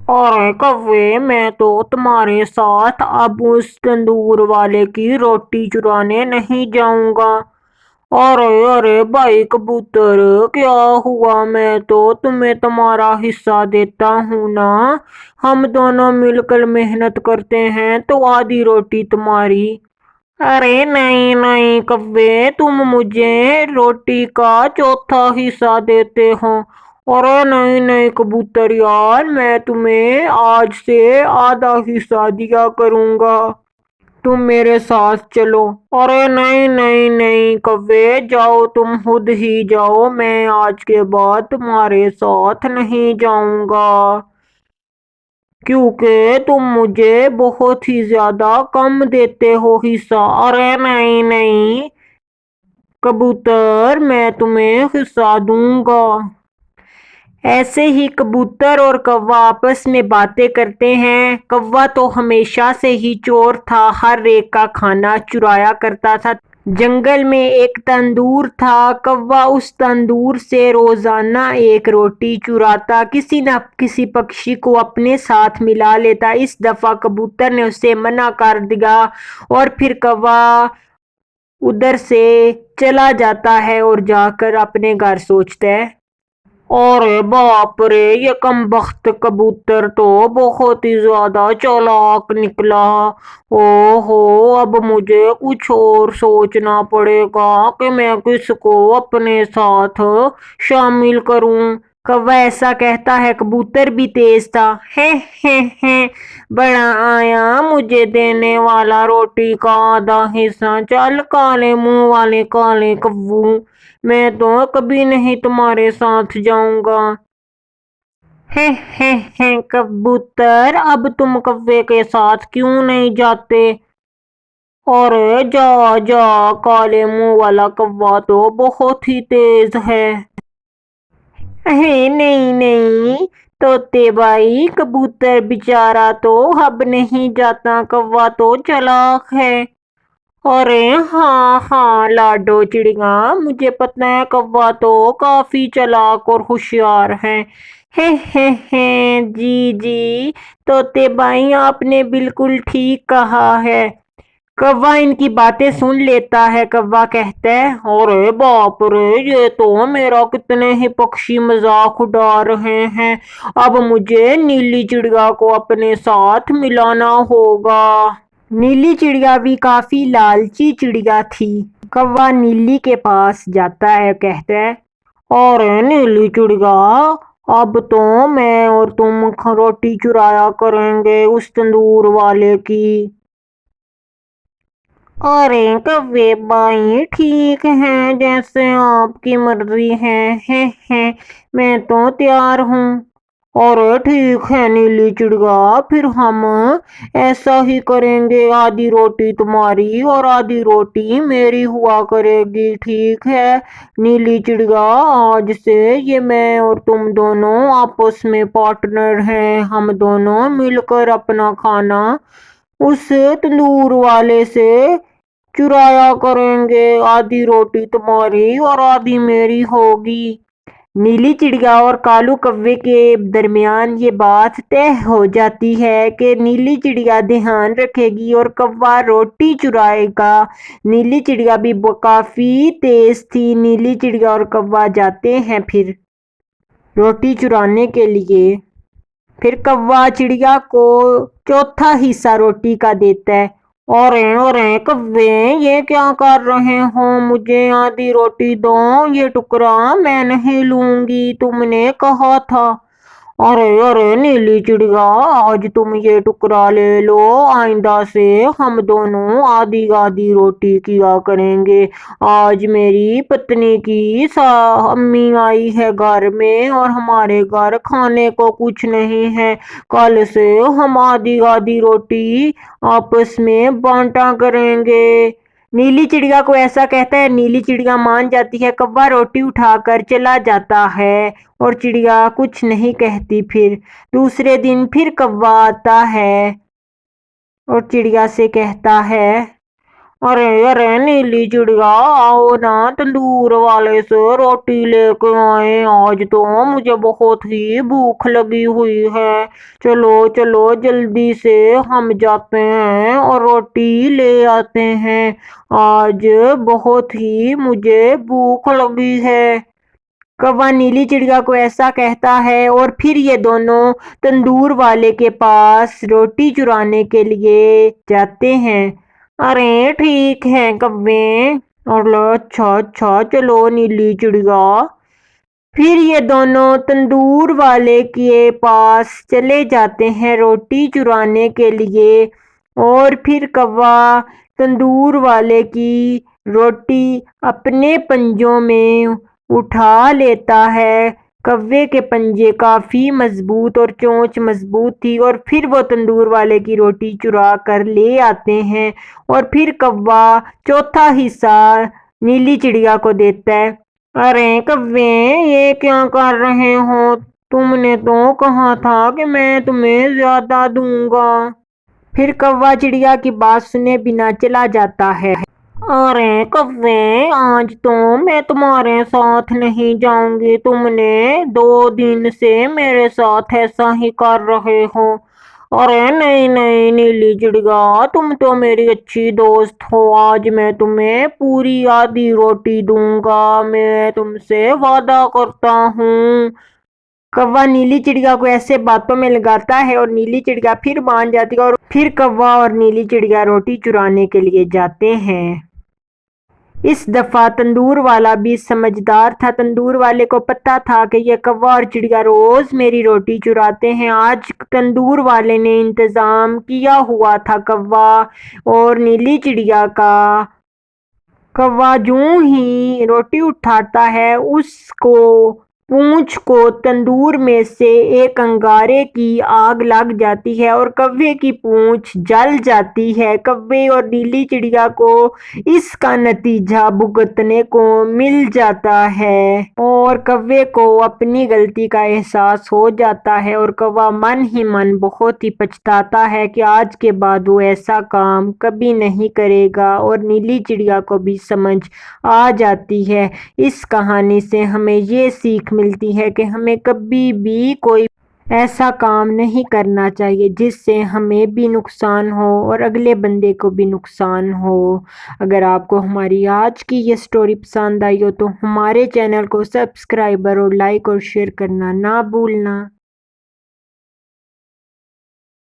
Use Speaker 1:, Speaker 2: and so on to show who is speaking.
Speaker 1: अरे कौवे, मैं तो तुम्हारे साथ अब उस तंदूर वाले की रोटी चुराने नहीं जाऊंगा। अरे अरे भाई कबूतर, क्या हुआ? मैं तो तुम्हें तुम्हारा हिस्सा देता हूँ ना। हम दोनों मिलकर मेहनत करते हैं तो आधी रोटी तुम्हारी। अरे नहीं नहीं कव्वे, तुम मुझे रोटी का चौथा हिस्सा देते हो। अरे नहीं नहीं कबूतर यार, मैं तुम्हें आज से आधा हिस्सा दिया करूंगा। तुम मेरे साथ चलो। अरे नहीं नहीं नहीं कव्वे, जाओ तुम खुद ही जाओ, मैं आज के बाद तुम्हारे साथ नहीं जाऊंगा। क्योंकि तुम मुझे बहुत ही ज्यादा कम देते हो हिस्सा। अरे नहीं नहीं कबूतर, मैं तुम्हें हिस्सा दूंगा। ऐसे ही कबूतर और कौवा आपस में बातें करते हैं। कौवा तो हमेशा से ही चोर था, हर एक का खाना चुराया करता था। जंगल में एक तंदूर था, कौवा उस तंदूर से रोजाना एक रोटी चुराता, किसी न किसी पक्षी को अपने साथ मिला लेता। इस दफा कबूतर ने उसे मना कर दिया और फिर कौवा उधर से चला जाता है और जाकर अपने घर सोचता है। अरे बाप रे, ये कमबख्त कबूतर तो बहुत ही ज्यादा चालाक निकला। ओहो, अब मुझे कुछ और सोचना पड़ेगा कि मैं किसको अपने साथ शामिल करूं। कौवा ऐसा कहता है, कबूतर भी तेज था। है बड़ा आया मुझे देने वाला रोटी का आधा हिस्सा। चल काले मुंह वाले काले कव्वू, मैं तो कभी नहीं तुम्हारे साथ जाऊंगा। है है कबूतर, अब तुम कव्वे के साथ क्यों नहीं जाते? अरे जा जा, काले मुंह वाला कौवा तो बहुत ही तेज है। है नहीं नहीं तोते भाई, कबूतर बेचारा तो अब नहीं जाता, कौवा तो चालाक है। अरे हाँ हाँ लाडो चिड़िया, मुझे पता है कौवा तो काफी चालाक और होशियार है। जी जी तोते भाई, आपने बिल्कुल ठीक कहा है। कौवा इनकी बातें सुन लेता है। कौवा कहता है, अरे बाप रे, ये तो मेरा कितने ही पक्षी मजाक उड़ा रहे हैं। अब मुझे नीली चिड़िया को अपने साथ मिलाना होगा। नीली चिड़िया भी काफी लालची चिड़िया थी। कौवा नीली के पास जाता है, कहता है, अरे नीली चिड़िया, अब तो मैं और तुम रोटी चुराया करेंगे उस तंदूर वाले की। अरे कव्वे भाई, ठीक है, जैसे आपकी मर्जी है। मैं तो तैयार हूँ। अरे ठीक है नीली चिड़िया, फिर हम ऐसा ही करेंगे, आधी रोटी तुम्हारी और आधी रोटी मेरी हुआ करेगी, ठीक है? नीली चिड़िया, आज से ये मैं और तुम दोनों आपस में पार्टनर हैं। हम दोनों मिलकर अपना खाना उस तंदूर वाले से चुराया करेंगे। आधी रोटी तुम्हारी और आधी मेरी होगी। नीली चिड़िया और कालू कौवे के दरमियान ये बात तय हो जाती है कि नीली चिड़िया ध्यान रखेगी और कौवा रोटी चुराएगा। नीली चिड़िया भी काफी तेज थी। नीली चिड़िया और कौवा जाते हैं फिर रोटी चुराने के लिए। फिर कौवा चिड़िया को चौथा हिस्सा रोटी का देता है। और कौवे, ये क्या कर रहे हो? मुझे आधी रोटी दो, ये टुकड़ा मैं नहीं लूंगी, तुमने कहा था। अरे नीली चिड़िया, आज तुम ये टुकड़ा ले लो, आइंदा से हम दोनों आधी आधी रोटी किया करेंगे। आज मेरी पत्नी की अम्मी आई है घर में और हमारे घर खाने को कुछ नहीं है। कल से हम आधी आधी रोटी आपस में बांटा करेंगे। नीली चिड़िया को ऐसा कहता है, नीली चिड़िया मान जाती है। कौवा रोटी उठाकर चला जाता है और चिड़िया कुछ नहीं कहती। फिर दूसरे दिन फिर कौवा आता है और चिड़िया से कहता है, अरे अरे नीली चिड़िया, आओ ना तंदूर वाले से रोटी लेके आए। आज तो मुझे बहुत ही भूख लगी हुई है। चलो चलो जल्दी से हम जाते हैं और रोटी ले आते हैं। आज बहुत ही मुझे भूख लगी है। कौवा नीली चिड़िया को ऐसा कहता है और फिर ये दोनों तंदूर वाले के पास रोटी चुराने के लिए जाते हैं। अरे ठीक है कव्वे। और लो, अच्छा अच्छा, चलो नीली चिड़िया। फिर ये दोनों तंदूर वाले के पास चले जाते हैं रोटी चुराने के लिए। और फिर कौवा तंदूर वाले की रोटी अपने पंजों में उठा लेता है। कौवे के पंजे काफी मजबूत और चोंच मजबूत थी और फिर वो तंदूर वाले की रोटी चुरा कर ले आते हैं। और फिर कौवा चौथा हिस्सा नीली चिड़िया को देता है। अरे कव्वे, ये क्या कर रहे हो? तुमने तो कहा था कि मैं तुम्हें ज्यादा दूंगा। फिर कौवा चिड़िया की बात सुने बिना चला जाता है। अरे कव्वे, आज तो मैं तुम्हारे साथ नहीं जाऊंगी। तुमने 2 दिन से मेरे साथ ऐसा ही कर रहे हो। अरे नहीं नहीं नीली चिड़िया, तुम तो मेरी अच्छी दोस्त हो। आज मैं तुम्हें पूरी आधी रोटी दूंगा। मैं तुमसे वादा करता हूँ। कौवा नीली चिड़िया को ऐसे बातों में लगाता है और नीली चिड़िया फिर मान जाती है और फिर कौवा और नीली चिड़िया रोटी चुराने के लिए जाते हैं। इस दफा तंदूर वाला भी समझदार था। तंदूर वाले को पता था कि ये कौवा और चिड़िया रोज मेरी रोटी चुराते हैं। आज तंदूर वाले ने इंतजाम किया हुआ था कौवा और नीली चिड़िया का। कौवा यूं ही रोटी उठाता है, उसको पूंछ को तंदूर में से एक अंगारे की आग लग जाती है और कौवे की पूंछ जल जाती है। कौवे और नीली चिड़िया को इसका नतीजा भुगतने को मिल जाता है और कौवे को अपनी गलती का एहसास हो जाता है और कौवा मन ही मन बहुत ही पछताता है कि आज के बाद वो ऐसा काम कभी नहीं करेगा। और नीली चिड़िया को भी समझ आ जाती है। इस कहानी से हमें ये सीख मिलती है कि हमें कभी भी कोई ऐसा काम नहीं करना चाहिए जिससे हमें भी नुकसान हो और अगले बंदे को भी नुकसान हो। अगर आपको हमारी आज की ये स्टोरी पसंद आई हो तो हमारे चैनल को सब्सक्राइब और लाइक और शेयर करना ना भूलना।